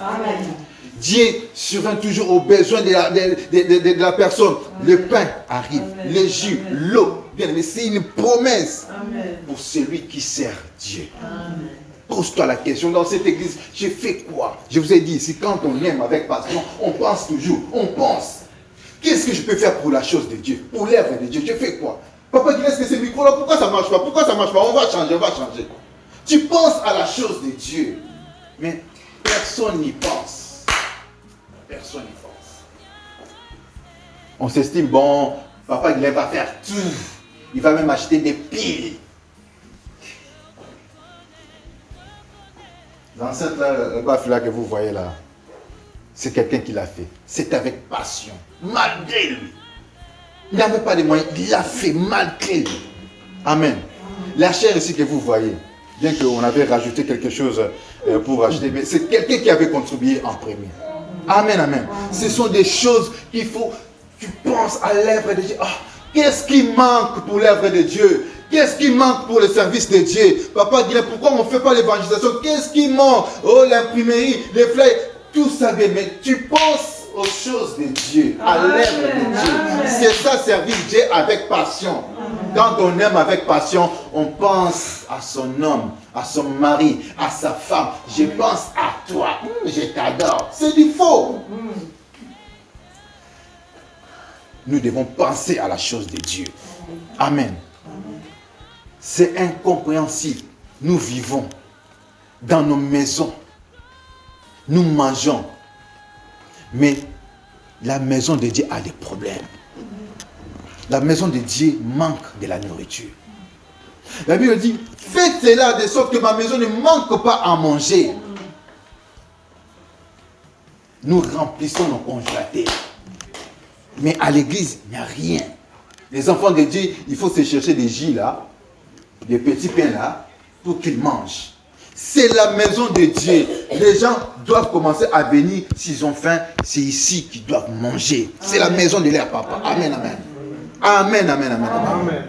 Dieu survient toujours aux besoins de la personne. Le pain arrive, le jus, l'eau. Bien aimé, c'est une promesse pour celui qui sert Dieu. Pose-toi la question, dans cette église, j'ai fait quoi? Je vous ai dit, c'est quand on aime avec passion, on pense toujours, on pense. Qu'est-ce que je peux faire pour la chose de Dieu, pour l'œuvre de Dieu? Je fais quoi? Papa, qui laisse que ce micro-là, pourquoi ça ne marche pas? Pourquoi ça ne marche pas? On va changer, on va changer. Tu penses à la chose de Dieu, mais personne n'y pense. Personne n'y pense. On s'estime, bon, papa, il va faire tout. Il va même acheter des piles. Dans cette baffe là que vous voyez là, c'est quelqu'un qui l'a fait. C'est avec passion, malgré lui. Il n'avait pas de moyens, il l'a fait malgré lui. Amen. La chair ici que vous voyez, bien qu'on avait rajouté quelque chose pour acheter, mais c'est quelqu'un qui avait contribué en premier. Amen, amen. Ce sont des choses qu'il faut, tu penses à l'œuvre de Dieu. Oh, qu'est-ce qui manque pour l'œuvre de Dieu? Qu'est-ce qui manque pour le service de Dieu? Papa dit, pourquoi on ne fait pas l'évangélisation? Qu'est-ce qui manque? Oh, l'imprimerie, les flyers, tout ça, mais tu penses aux choses de Dieu, à l'œuvre de Dieu. C'est ça, servir Dieu avec passion. Quand on aime avec passion, on pense à son homme, à son mari, à sa femme. Je pense à toi, je t'adore. C'est du faux. Nous devons penser à la chose de Dieu. Amen. C'est incompréhensible. Nous vivons dans nos maisons. Nous mangeons. Mais la maison de Dieu a des problèmes. La maison de Dieu manque de la nourriture. La Bible dit, faites cela de sorte que ma maison ne manque pas à manger. Nous remplissons nos congélateurs. Mais à l'église, il n'y a rien. Les enfants de Dieu, il faut se chercher des jus là, des petits pains là, pour qu'ils mangent. C'est la maison de Dieu. Les gens doivent commencer à venir s'ils ont faim. C'est ici qu'ils doivent manger. C'est la maison de leur papa. Amen, amen. Amen, amen, amen, amen.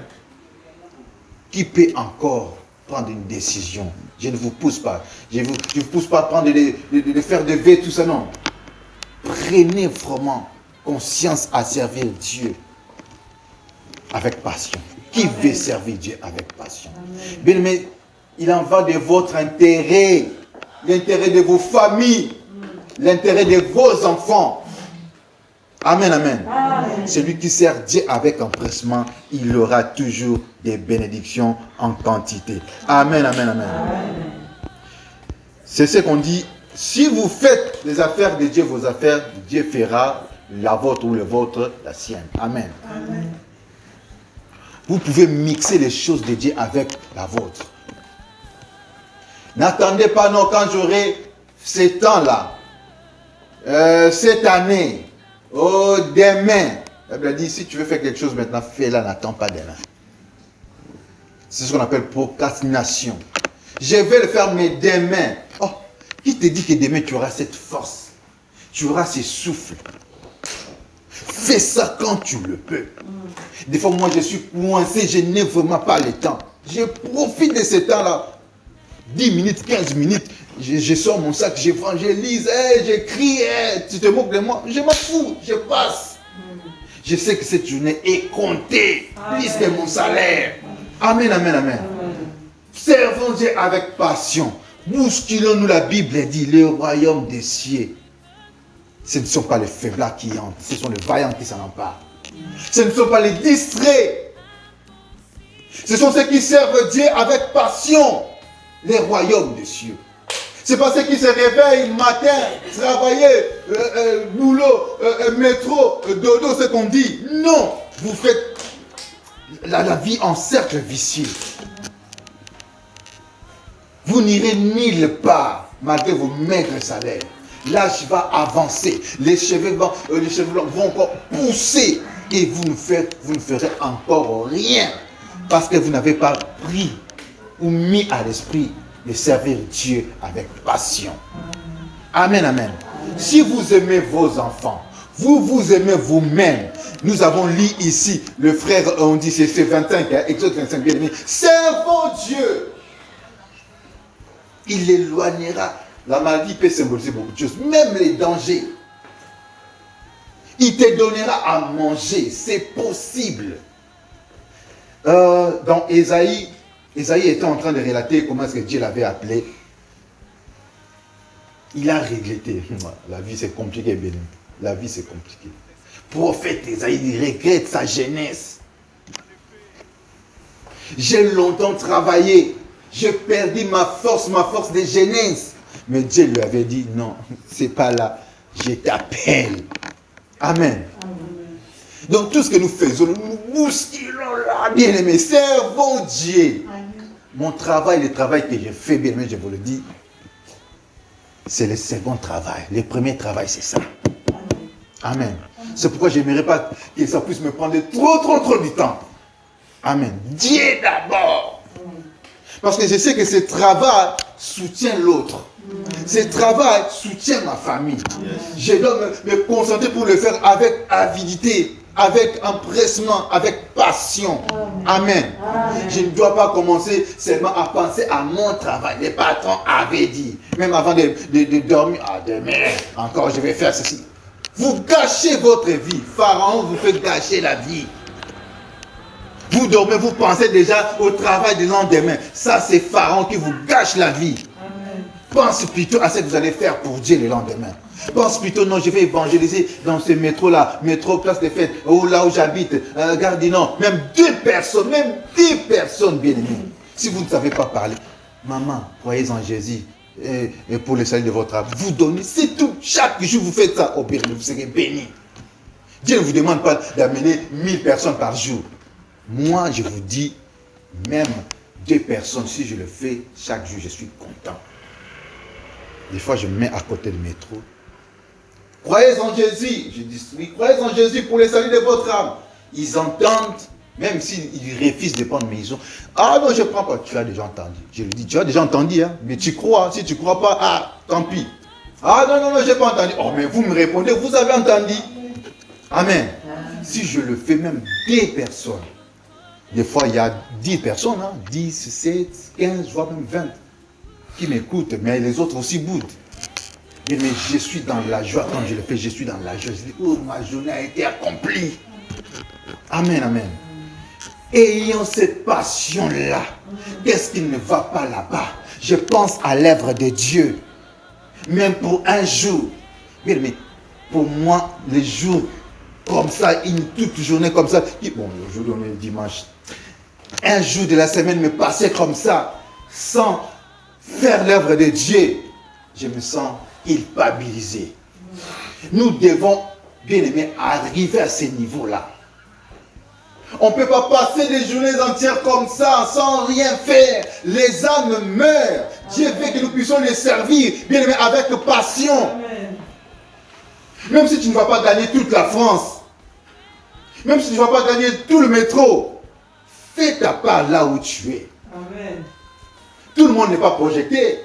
Qui peut encore prendre une décision? Je ne vous pousse pas. Je ne vous pousse pas à prendre de faire de V, tout ça, non. Prenez vraiment conscience à servir Dieu avec passion. Qui veut servir Dieu avec passion? Bien, mais il en va de votre intérêt, l'intérêt de vos familles, l'intérêt de vos enfants. Amen, amen. Amen. Celui qui sert Dieu avec empressement, il aura toujours des bénédictions en quantité. Amen, amen, amen. Amen. C'est ce qu'on dit. Si vous faites les affaires de Dieu, vos affaires, Dieu fera la vôtre ou le vôtre, la sienne. Amen. Amen. Vous pouvez mixer les choses de Dieu avec la vôtre. N'attendez pas, non, quand j'aurai ces temps-là, cette année, oh, demain. La Bible dit, si tu veux faire quelque chose maintenant, fais-la, n'attends pas demain. C'est ce qu'on appelle procrastination. Je vais le faire, mais demain. Oh, qui te dit que demain tu auras cette force? Tu auras ce souffle. Fais ça quand tu le peux. Des fois, moi, je suis coincé, je n'ai vraiment pas le temps. Je profite de ce temps-là. 10 minutes, 15 minutes, je sors mon sac, j'évangélise, j'écris, tu te moques de moi, je m'en fous, je passe. Je sais que cette journée est comptée, plus que mon salaire. Amen, amen, amen. Servons Dieu avec passion. Bousculons-nous, la Bible dit, le royaume des cieux. Ce ne sont pas les faiblards qui entrent, ce sont les vaillants qui s'en emparent. Ce ne sont pas les distraits. Ce sont ceux qui servent Dieu avec passion. Les royaumes des cieux. C'est pas ceux qui se réveillent matin, travailler, boulot, métro, dodo, ce qu'on dit. Non, vous faites la vie en cercle vicieux. Vous n'irez nulle part malgré vos maigres salaires. L'âge va avancer. Les cheveux blancs vont encore pousser. Et vous ne ferez encore rien. Parce que vous n'avez pas pris ou mis à l'esprit de servir Dieu avec passion. Amen, amen. Si vous aimez vos enfants, vous vous aimez vous-même. Nous avons lu ici, le frère, on dit c'est 25, hein, Exode 25, bien aimé. Servons Dieu. Il éloignera. La maladie peut symboliser beaucoup de choses, même les dangers. Il te donnera à manger, c'est possible. Dans Ésaïe était en train de relater comment est-ce que Dieu l'avait appelé. Il a regretté. La vie c'est compliqué, bien. La vie c'est compliqué. Prophète Ésaïe, il regrette sa jeunesse. J'ai longtemps travaillé. J'ai perdu ma force de jeunesse. Mais Dieu lui avait dit, non, c'est pas là. Je t'appelle. Amen. Donc tout ce que nous faisons, nous bousculons là, bien aimé, servons Dieu. Mon travail, le travail que je fais, bien aimé, je vous le dis, c'est le second travail. Le premier travail, c'est ça. Amen. C'est pourquoi je n'aimerais pas que ça puisse me prendre trop du temps. Amen. Dieu d'abord. Parce que je sais que ce travail soutient l'autre. Ce travail soutient ma famille. Je dois me concentrer pour le faire avec avidité, avec empressement, avec passion. Amen. Je ne dois pas commencer seulement à penser à mon travail. Les patrons avaient dit, même avant de dormir, demain, encore je vais faire ceci. Vous gâchez votre vie. Pharaon vous fait gâcher la vie. Vous dormez, vous pensez déjà au travail du lendemain. Ça, c'est Pharaon qui vous gâche la vie. Amen. Pense plutôt à ce que vous allez faire pour Dieu le lendemain. Pense plutôt, non, je vais évangéliser dans ce métro-là, métro Place des Fêtes, là où j'habite, Gardinant. Même 2 personnes, bien aimées. Si vous ne savez pas parler, maman, croyez en Jésus. Et pour le salut de votre âme, vous donnez, c'est tout. Chaque jour, vous faites ça au Béni, vous serez béni. Dieu ne vous demande pas d'amener 1000 personnes par jour. Moi, je vous dis, même 2 personnes, si je le fais chaque jour, je suis content. Des fois, je me mets à côté du métro. Croyez en Jésus. Je dis oui, croyez en Jésus pour le salut de votre âme. Ils entendent, même s'ils refusent de prendre, mais ils ont. Ah non, je ne prends pas. Tu as déjà entendu. Je lui dis, tu as déjà entendu, hein? Mais tu crois. Si tu ne crois pas, tant pis. Ah non, je n'ai pas entendu. Oh, mais vous me répondez, vous avez entendu. Amen. Si je le fais, même 2 personnes. Des fois, il y a 10 personnes, 10, 7, 15, voire même 20, qui m'écoutent, mais les autres aussi boudent. Mais je suis dans la joie, quand je le fais, je suis dans la joie. Je dis, oh, ma journée a été accomplie. Amen, amen. Ayant cette passion-là, qu'est-ce qui ne va pas là-bas? Je pense à l'œuvre de Dieu. Même pour un jour. Mais pour moi, les jours comme ça, une toute journée comme ça, bon, le jour donné, dimanche, un jour de la semaine me passer comme ça, sans faire l'œuvre de Dieu, je me sens culpabilisé. Nous devons, bien aimé, arriver à ce niveau-là. On ne peut pas passer des journées entières comme ça, sans rien faire. Les âmes meurent. Dieu veut que nous puissions les servir, bien aimé, avec passion. Amen. Même si tu ne vas pas gagner toute la France, même si tu ne vas pas gagner tout le métro, fais ta part là où tu es. Amen. Tout le monde n'est pas projeté.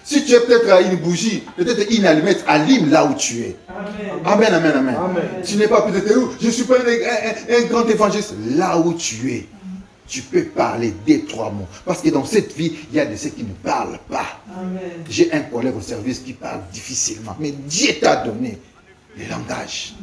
Si tu es peut-être à une bougie, peut-être une allumette, allume là où tu es. Amen, amen, amen. Amen. Tu n'es pas peut-être où? Je ne suis pas un grand évangéliste. Là où tu es, tu peux parler 2-3 mots. Parce que dans cette vie, il y a de ceux qui ne parlent pas. J'ai un collègue au service qui parle difficilement. Mais Dieu t'a donné le langage.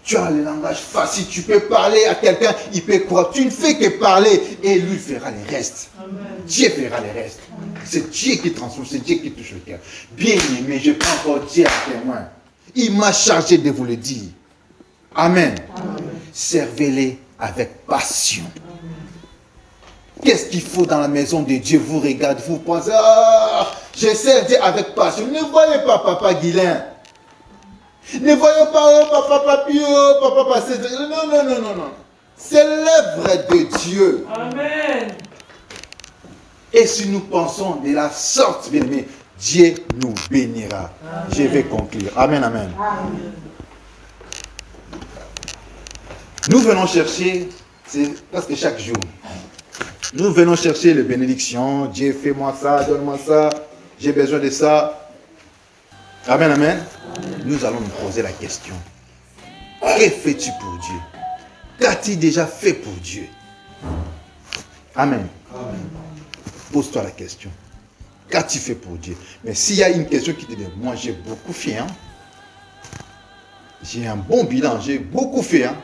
Tu as le langage facile. Tu peux parler à quelqu'un, il peut croire. Tu ne fais que parler et lui fera le reste. Amen. Dieu fera le reste. C'est Dieu qui transforme, c'est Dieu qui touche le cœur. Bien aimé, je prends encore Dieu à témoin. Il m'a chargé de vous le dire. Amen. Servez-les avec passion. Qu'est-ce qu'il faut dans la maison de Dieu? Vous regardez, vous pensez, je sers Dieu avec passion. Ne voyez pas Papa Guilain. Ne voyons pas Papa Papio, Papa Passé. Non. C'est l'œuvre de Dieu. Amen. Et si nous pensons de la sorte, bien-aimés, Dieu nous bénira. Amen. Je vais conclure. Amen, amen. Amen. Nous venons chercher, c'est presque chaque jour, nous venons chercher les bénédictions. Dieu, fais-moi ça, donne-moi ça, j'ai besoin de ça. Amen, amen. Amen. Nous allons nous poser la question. Que fais-tu pour Dieu? Qu'as-tu déjà fait pour Dieu? Amen. Amen. Pose-toi la question. Qu'as-tu fait pour Dieu? Mais s'il y a une question qui te dit, moi j'ai beaucoup fait, hein? J'ai un bon bilan, j'ai beaucoup fait, hein?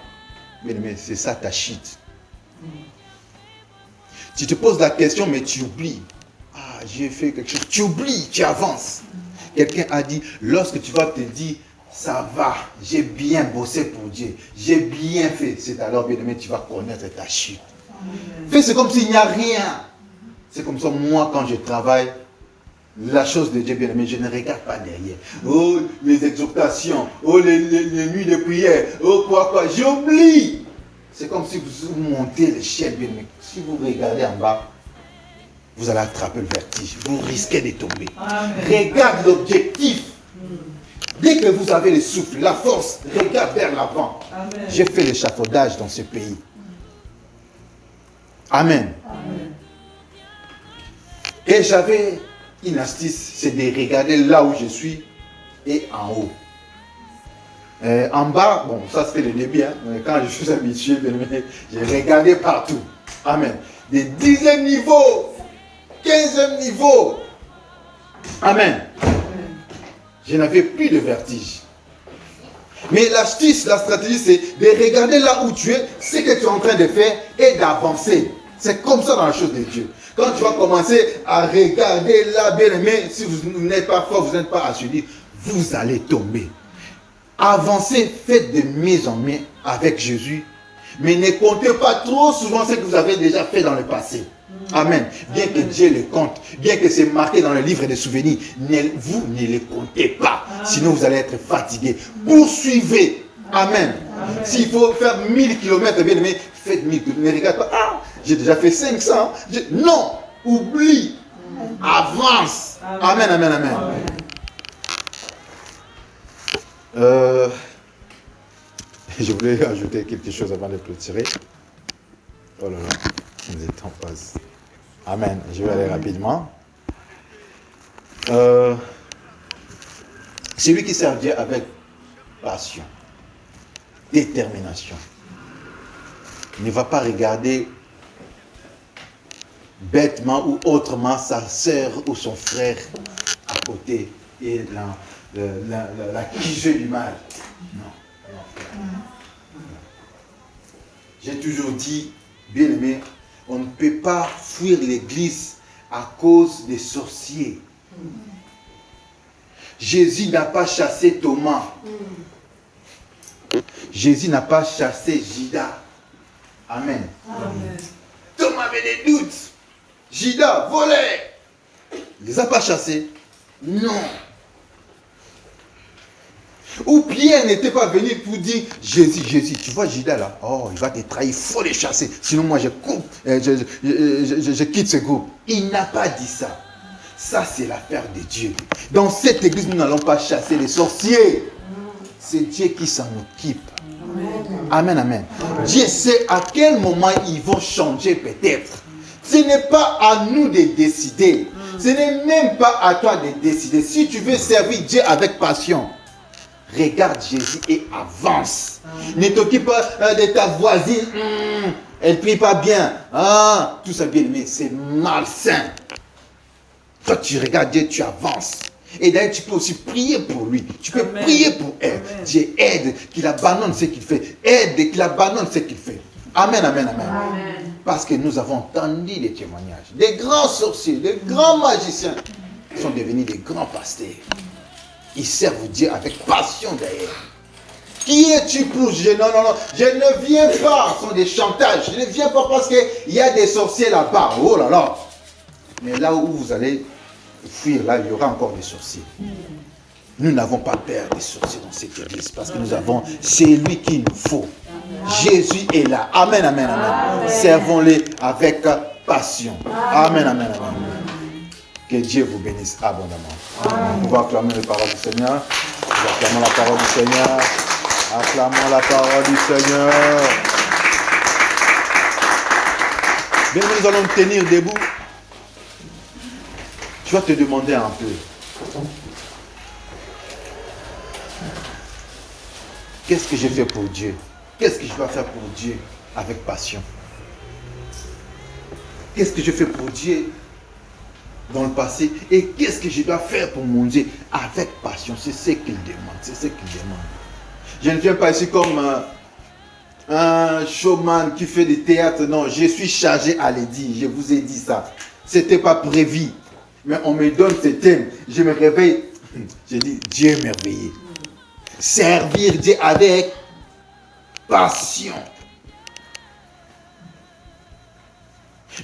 Mais c'est ça ta chute. Tu te poses la question, mais tu oublies. Ah, j'ai fait quelque chose. Tu oublies, tu avances. Quelqu'un a dit, lorsque tu vas te dire, ça va, j'ai bien bossé pour Dieu, j'ai bien fait, c'est alors, bien aimé, tu vas connaître ta chute. Fais, c'est comme s'il n'y a rien. C'est comme ça, moi, quand je travaille, la chose de Dieu, bien aimé, je ne regarde pas derrière. Oh, les exhortations, oh, les nuits de prière, oh, quoi, j'oublie. C'est comme si vous montez l'échelle, bien aimé. Si vous regardez en bas, vous allez attraper le vertige. Vous risquez de tomber. Amen. Regarde l'objectif. Dès que vous avez le souffle, la force, regarde vers l'avant. J'ai fait l'échafaudage dans ce pays. Amen. Amen. Et j'avais une astuce, c'est de regarder là où je suis et en haut. En bas, bon, ça c'était le début, hein, mais quand je suis habitué, j'ai regardé partout. Amen. Des 10e niveaux, 15e niveau. Amen. Je n'avais plus de vertige. Mais l'astuce, la stratégie, c'est de regarder là où tu es, ce que tu es en train de faire et d'avancer. C'est comme ça dans la chose de Dieu. Quand tu vas commencer à regarder là, bien aimé, si vous n'êtes pas fort, vous n'êtes pas assuré, vous allez tomber. Avancez, faites de mieux en mieux avec Jésus. Mais ne comptez pas trop souvent ce que vous avez déjà fait dans le passé. Amen. Bien que Dieu le compte, bien que c'est marqué dans le livre des souvenirs, vous ne le comptez pas. Sinon vous allez être fatigué. Poursuivez. Amen. S'il faut faire 1000 km, bien aimé, faites 1000 km. Ne regarde pas. Ah, j'ai déjà fait 500. Non. Oublie. Avance. Amen, amen, amen. Je voulais ajouter quelque chose avant de clôturer. Oh là là, le temps passe. Amen. Je vais aller rapidement. Celui qui sert Dieu avec passion, détermination, ne va pas regarder bêtement ou autrement sa sœur ou son frère à côté et l'accuser du mal. Non. J'ai toujours dit, bien aimé, on ne peut pas fuir l'église à cause des sorciers. Jésus n'a pas chassé Thomas. Jésus n'a pas chassé Judas. Amen. Amen. Thomas avait des doutes. Judas volait. Il ne les a pas chassés. Non. Ou Pierre n'était pas venu pour dire, Jésus, tu vois Judas là, oh, il va te trahir, il faut les chasser, sinon moi je coupe, je quitte ce groupe. Il n'a pas dit ça. Ça c'est l'affaire de Dieu. Dans cette église, nous n'allons pas chasser les sorciers. C'est Dieu qui s'en occupe. Amen, amen. Dieu sait à quel moment ils vont changer peut-être. Ce n'est pas à nous de décider. Ce n'est même pas à toi de décider. Si tu veux servir Dieu avec passion, regarde Jésus et avance. Ne t'occupe pas de ta voisine. Elle ne prie pas bien. Ah, tout ça bien aimé, c'est malsain. Toi, tu regardes Dieu, tu avances. Et d'ailleurs, tu peux aussi prier pour lui. Tu peux prier pour elle. Dieu aide qu'il abandonne ce qu'il fait. Aide qu'il abandonne ce qu'il fait. Amen, amen, amen. Amen. Parce que nous avons entendu des témoignages. Des grands sorciers, des grands magiciens sont devenus des grands pasteurs. Ils servent Dieu avec passion d'ailleurs. Qui es-tu pour Dieu? Non, je ne viens pas. Ce sont des chantages. Je ne viens pas parce qu'il y a des sorciers là-bas. Oh là là. Mais là où vous allez fuir, là, il y aura encore des sorciers. Nous n'avons pas peur des sorciers dans cette église parce que nous avons celui qu'il nous faut. Jésus est là. Amen, amen, amen. Servons-les avec passion. Amen, amen, amen. Que Dieu vous bénisse abondamment. Nous pouvons acclamer les paroles du Seigneur. Nous acclamons la parole du Seigneur. Acclamons la parole du Seigneur. Bien, nous allons tenir debout. Tu vas te demander un peu. Qu'est-ce que j'ai fait pour Dieu? Qu'est-ce que je dois faire pour Dieu avec passion? Qu'est-ce que je fais pour Dieu dans le passé? Et qu'est-ce que je dois faire pour mon Dieu avec passion? C'est ce qu'il demande. C'est ce qu'il demande. Je ne viens pas ici comme un showman qui fait du théâtre. Non, je suis chargé à le dire. Je vous ai dit ça. Ce n'était pas prévu. Mais on me donne ce thème. Je me réveille. Je dis, Dieu merveilleux. Servir Dieu avec passion.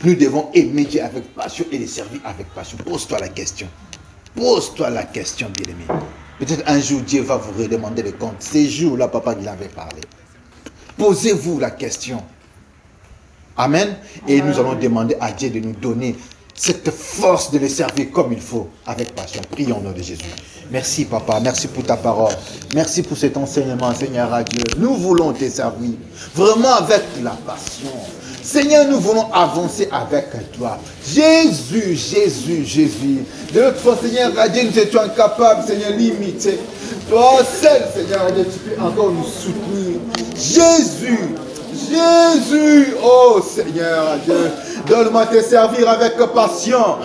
Nous devons aimer Dieu avec passion et le servir avec passion. Pose-toi la question. Pose-toi la question, bien-aimé. Peut-être un jour, Dieu va vous redemander le compte. Ces jours-là, papa, il avait parlé. Posez-vous la question. Amen. Et nous allons demander à Dieu de nous donner cette force de le servir comme il faut, avec passion. Prions au nom de Jésus. Merci, papa. Merci pour ta parole. Merci pour cet enseignement, Seigneur à Dieu. Nous voulons te servir vraiment avec la passion. Seigneur, nous voulons avancer avec toi. Jésus, Jésus, Jésus. De l'autre fois, Seigneur, à Dieu, nous étions incapables, Seigneur, limité. Toi seul, Seigneur, à Dieu, tu peux encore nous soutenir. Jésus, Jésus, oh Seigneur, Dieu, donne-moi te servir avec passion.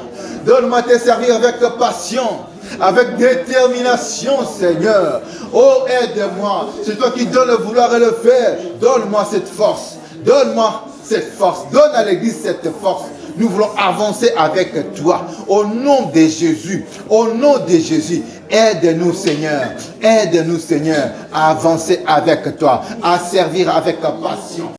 Donne-moi te servir avec passion. Avec détermination, Seigneur. Oh, aide-moi. C'est toi qui donnes le vouloir et le faire. Donne-moi cette force. Donne-moi cette force. Donne à l'Église cette force. Nous voulons avancer avec toi. Au nom de Jésus. Au nom de Jésus. Aide-nous, Seigneur. Aide-nous, Seigneur, à avancer avec toi. À servir avec passion.